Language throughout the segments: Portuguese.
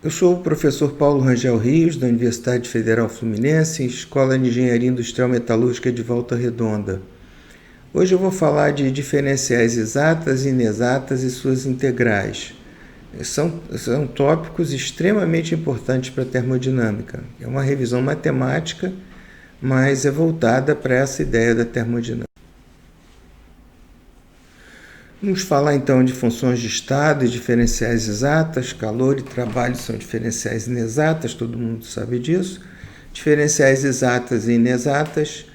Eu sou o professor Paulo Rangel Rios, da Universidade Federal Fluminense, Escola de Engenharia Industrial Metalúrgica de Volta Redonda. Hoje eu vou falar de diferenciais exatas e inexatas e suas integrais. São tópicos extremamente importantes para a termodinâmica. É uma revisão matemática, mas é voltada para essa ideia da termodinâmica. Vamos falar então de funções de estado e diferenciais exatas. Calor e trabalho são diferenciais inexatas, todo mundo sabe disso. Diferenciais exatas e inexatas,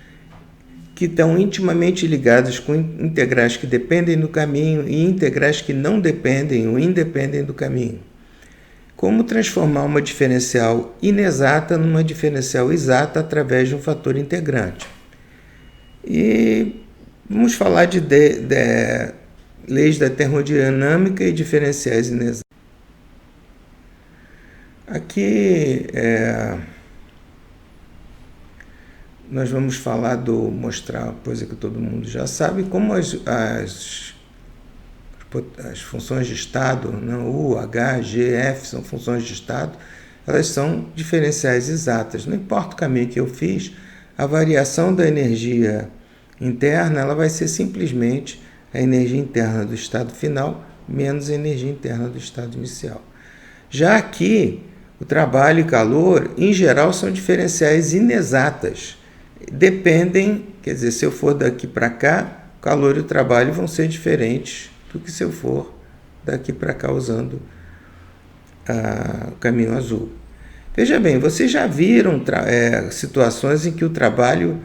que estão intimamente ligadas com integrais que dependem do caminho e integrais que não dependem ou independem do caminho. Como transformar uma diferencial inexata numa diferencial exata através de um fator integrante. E vamos falar de leis da termodinâmica e diferenciais inexatos. Aqui nós vamos falar mostrar uma coisa que todo mundo já sabe, como as funções de estado, não, U, H, G, F, são funções de estado, elas são diferenciais exatas. Não importa o caminho que eu fiz, a variação da energia interna ela vai ser simplesmente a energia interna do estado final menos a energia interna do estado inicial. Já aqui, o trabalho e calor, em geral, são diferenciais inexatas. Dependem, quer dizer, se eu for daqui para cá, o calor e o trabalho vão ser diferentes do que se eu for daqui para cá usando o caminho azul. Veja bem, vocês já viram situações em que o trabalho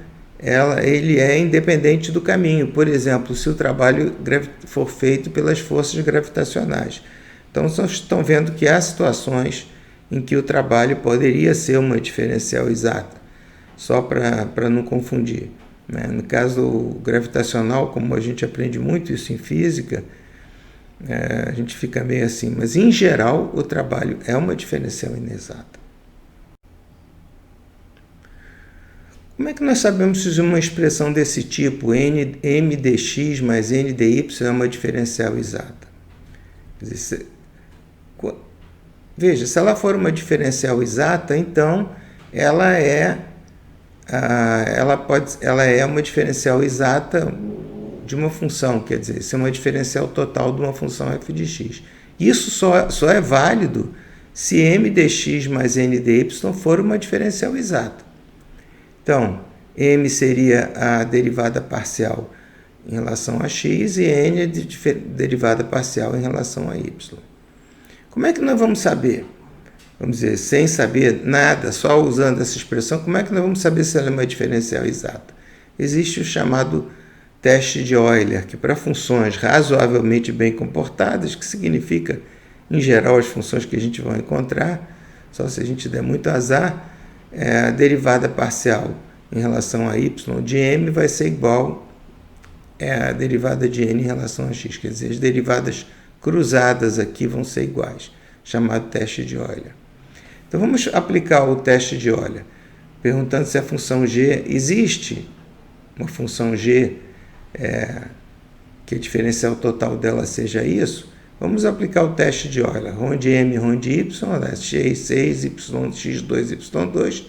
ele é independente do caminho. Por exemplo, se o trabalho for feito pelas forças gravitacionais. Então, vocês estão vendo que há situações em que o trabalho poderia ser uma diferencial exata, só para não confundir. No caso gravitacional, como a gente aprende muito isso em física, a gente fica meio assim. Mas, em geral, o trabalho é uma diferencial inexata. Como é que nós sabemos se uma expressão desse tipo, m dx mais n dy, é uma diferencial exata? Veja, se ela for uma diferencial exata, então ela é uma diferencial exata de uma função, quer dizer, se é uma diferencial total de uma função f de x. Isso só é válido se m dx mais n dy for uma diferencial exata. Então, m seria a derivada parcial em relação a x e n é a derivada parcial em relação a y. Como é que nós vamos saber? Vamos dizer, sem saber nada, só usando essa expressão, como é que nós vamos saber se ela é uma diferencial exata? Existe o chamado teste de Euler, que para funções razoavelmente bem comportadas, que significa, em geral, as funções que a gente vai encontrar, só se a gente der muito azar, a derivada parcial em relação a y de m vai ser igual a derivada de n em relação a x. Quer dizer, as derivadas cruzadas aqui vão ser iguais, chamado teste de Euler. Então, vamos aplicar o teste de Euler, perguntando se a função g existe, uma função g que a diferencial total dela seja isso. Vamos aplicar o teste de Euler, ρ de m, ρ de y, x6, y2, y2,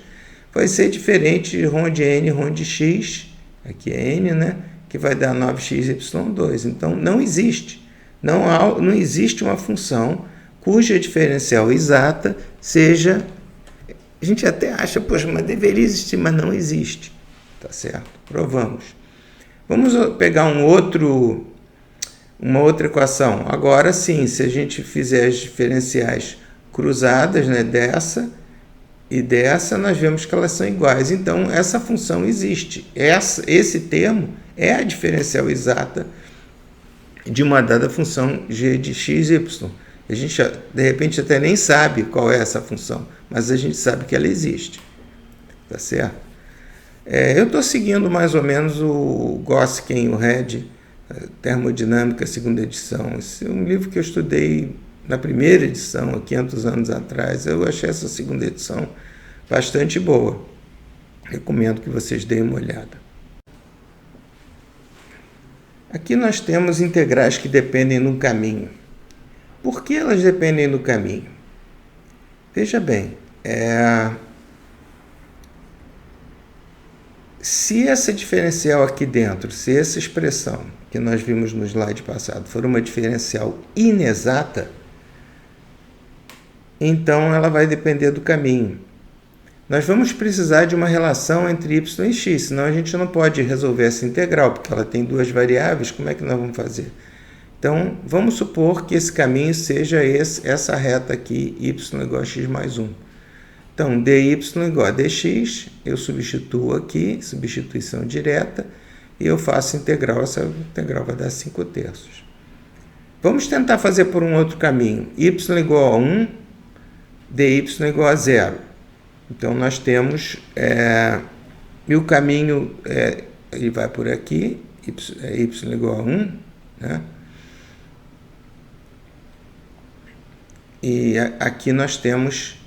vai ser diferente de ρ de n, ρ de x, aqui é n, né, que vai dar 9x, y2. Então, não existe uma função cuja diferencial exata seja... A gente até acha, poxa, mas deveria existir, mas não existe. Tá certo? Provamos. Vamos pegar uma outra equação. Agora sim, se a gente fizer as diferenciais cruzadas, né, dessa e dessa, nós vemos que elas são iguais. Então, essa função existe. Esse termo é a diferencial exata de uma dada função g de x, y. A gente, de repente, até nem sabe qual é essa função, mas a gente sabe que ela existe. Tá certo? Eu estou seguindo mais ou menos o Goskin e o Red, Termodinâmica, segunda edição. Esse é um livro que eu estudei na primeira edição, há 500 anos atrás. Eu achei essa segunda edição bastante boa. Recomendo que vocês deem uma olhada. Aqui nós temos integrais que dependem do caminho. Por que elas dependem do caminho? Veja bem, se essa diferencial aqui dentro, se essa expressão que nós vimos no slide passado for uma diferencial inexata, então ela vai depender do caminho. Nós vamos precisar de uma relação entre y e x, senão a gente não pode resolver essa integral, porque ela tem duas variáveis. Como é que nós vamos fazer? Então, vamos supor que esse caminho seja essa reta aqui, y igual a x mais 1. Então, dy igual a dx, eu substituo aqui, substituição direta, e eu faço integral, essa integral vai dar 5/3. Vamos tentar fazer por um outro caminho. Y igual a 1, dy igual a 0. Então, nós temos, e o caminho, ele vai por aqui, y igual a 1, né? E aqui nós temos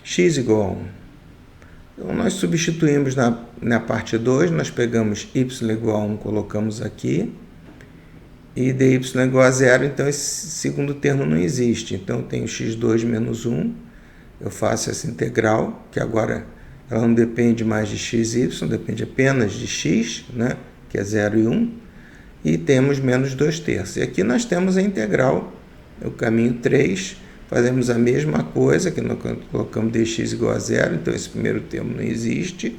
x igual a 1. Então, nós substituímos na parte 2, nós pegamos y igual a 1, colocamos aqui, e dy igual a 0, então esse segundo termo não existe. Então, eu tenho x2 menos 1, eu faço essa integral, que agora ela não depende mais de x e y, depende apenas de x, né, que é 0 e 1, e temos menos 2/3. E aqui nós temos a integral, o caminho 3, fazemos a mesma coisa, que nós colocamos dx igual a 0, então esse primeiro termo não existe,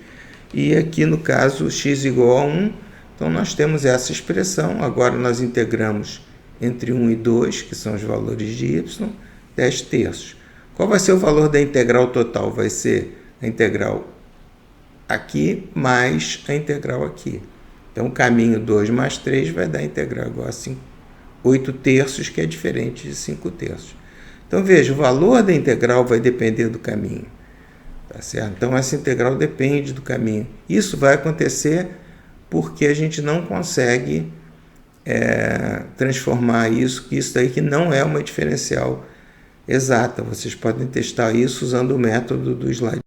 e aqui no caso x igual a 1, então nós temos essa expressão, agora nós integramos entre 1 e 2, que são os valores de y, 10/3. Qual vai ser o valor da integral total? Vai ser a integral aqui mais a integral aqui. Então, o caminho 2 mais 3 vai dar a integral igual a 8/3, que é diferente de 5/3. Então, veja, o valor da integral vai depender do caminho. Tá certo? Então, essa integral depende do caminho. Isso vai acontecer porque a gente não consegue transformar isso daí que não é uma diferencial exata. Vocês podem testar isso usando o método do slide.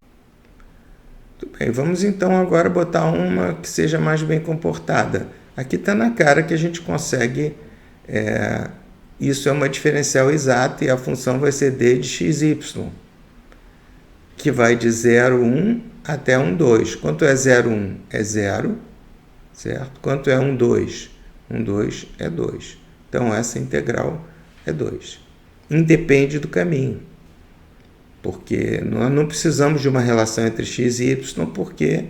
Muito bem, vamos então agora botar uma que seja mais bem comportada. Aqui está na cara que a gente consegue, isso é uma diferencial exata e a função vai ser d de xy, que vai de 0,1 até 1,2. Quanto é 0,1? É 0, certo? Quanto é 1,2? 1,2 é 2. Então, essa integral é 2. Independe do caminho, porque nós não precisamos de uma relação entre x e y, porque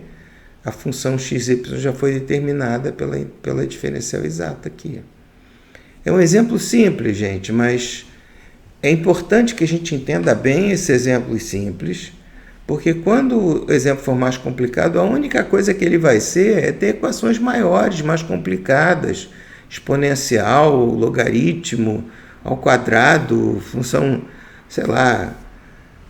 a função x e y já foi determinada pela diferencial exata aqui. É um exemplo simples, gente, mas é importante que a gente entenda bem esse exemplo simples, porque quando o exemplo for mais complicado, a única coisa que ele vai ser é ter equações maiores, mais complicadas, exponencial, logaritmo ao quadrado, função, sei lá,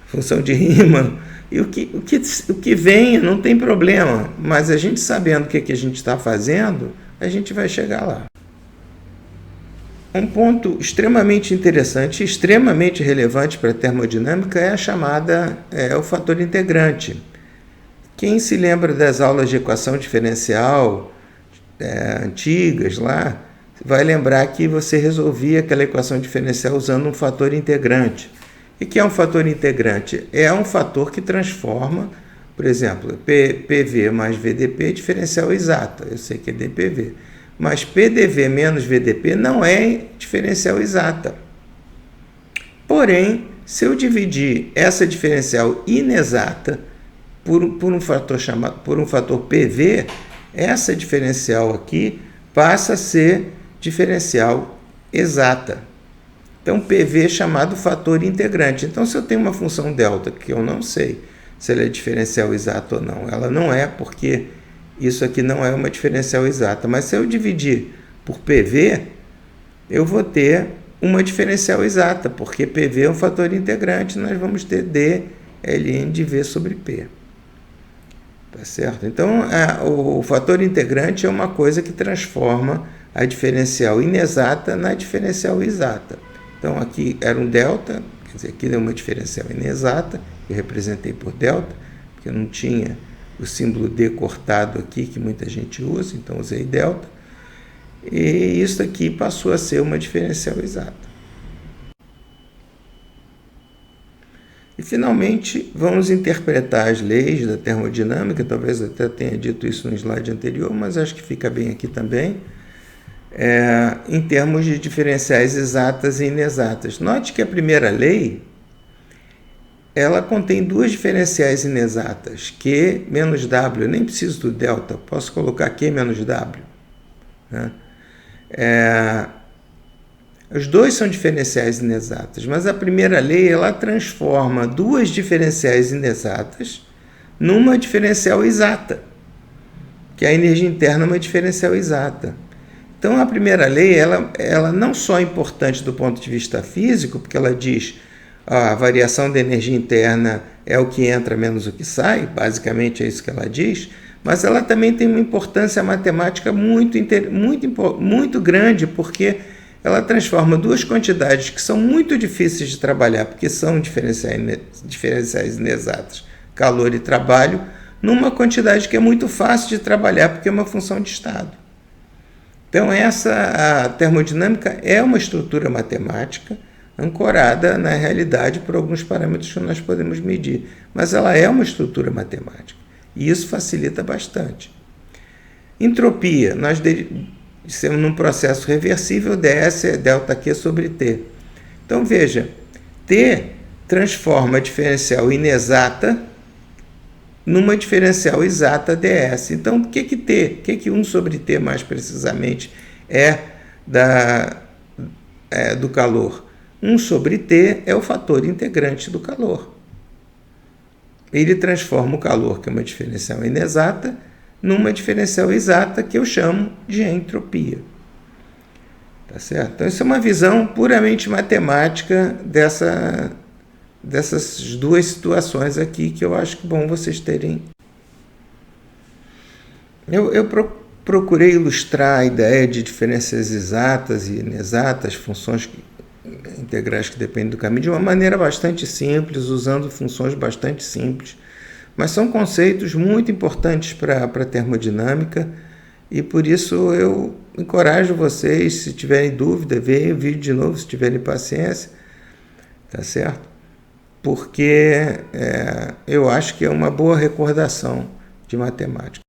função de Riemann, e o que vem não tem problema, mas a gente sabendo o que a gente está fazendo, a gente vai chegar lá. Um ponto extremamente interessante, extremamente relevante para a termodinâmica é a chamada, o fator integrante. Quem se lembra das aulas de equação diferencial antigas lá, vai lembrar que você resolvia aquela equação diferencial usando um fator integrante. E o que é um fator integrante? É um fator que transforma, por exemplo, PV mais VDP é diferencial exata, eu sei que é dPV, mas PDV menos VDP não é diferencial exata. Porém, se eu dividir essa diferencial inexata por um fator PV, essa diferencial aqui passa a ser diferencial exata. Então, PV é chamado fator integrante. Então, se eu tenho uma função delta, que eu não sei se ela é diferencial exata ou não, ela não é, porque isso aqui não é uma diferencial exata. Mas se eu dividir por PV, eu vou ter uma diferencial exata, porque PV é um fator integrante, nós vamos ter d ln de V sobre P. Tá certo? Então, o fator integrante é uma coisa que transforma a diferencial inexata na diferencial exata. Então, aqui era um delta, quer dizer, aqui é uma diferencial inexata, eu representei por delta, porque eu não tinha o símbolo D cortado aqui, que muita gente usa, então usei delta, e isso aqui passou a ser uma diferencial exata. E, finalmente, vamos interpretar as leis da termodinâmica, talvez até tenha dito isso no slide anterior, mas acho que fica bem aqui também, em termos de diferenciais exatas e inexatas. Note que a primeira lei, ela contém duas diferenciais inexatas, Q menos W, eu nem preciso do delta, posso colocar Q menos W. Né? Os dois são diferenciais inexatas, mas a primeira lei ela transforma duas diferenciais inexatas numa diferencial exata, que a energia interna é uma diferencial exata. Então, a primeira lei ela não só é importante do ponto de vista físico, porque ela diz a variação da energia interna é o que entra menos o que sai, basicamente é isso que ela diz, mas ela também tem uma importância matemática muito grande, porque ela transforma duas quantidades que são muito difíceis de trabalhar, porque são diferenciais inexatas, calor e trabalho, numa quantidade que é muito fácil de trabalhar, porque é uma função de estado. Então, a termodinâmica é uma estrutura matemática ancorada na realidade por alguns parâmetros que nós podemos medir, mas ela é uma estrutura matemática, e isso facilita bastante. Entropia, nós estamos num processo reversível, ds é ΔQ sobre T. Então, veja, T transforma a diferencial inexata numa diferencial exata ds. Então, o que T, o que 1 sobre T mais precisamente é do calor? 1 sobre T é o fator integrante do calor. Ele transforma o calor, que é uma diferencial inexata, numa diferencial exata que eu chamo de entropia. Tá certo? Então, isso é uma visão puramente matemática dessas duas situações aqui, que eu acho que é bom vocês terem. Eu procurei ilustrar a ideia de diferenças exatas e inexatas, funções integrais que dependem do caminho, de uma maneira bastante simples, usando funções bastante simples, mas são conceitos muito importantes para a termodinâmica, e por isso eu encorajo vocês, se tiverem dúvida, vejam o vídeo de novo, se tiverem paciência, tá certo? Porque eu acho que é uma boa recordação de matemática.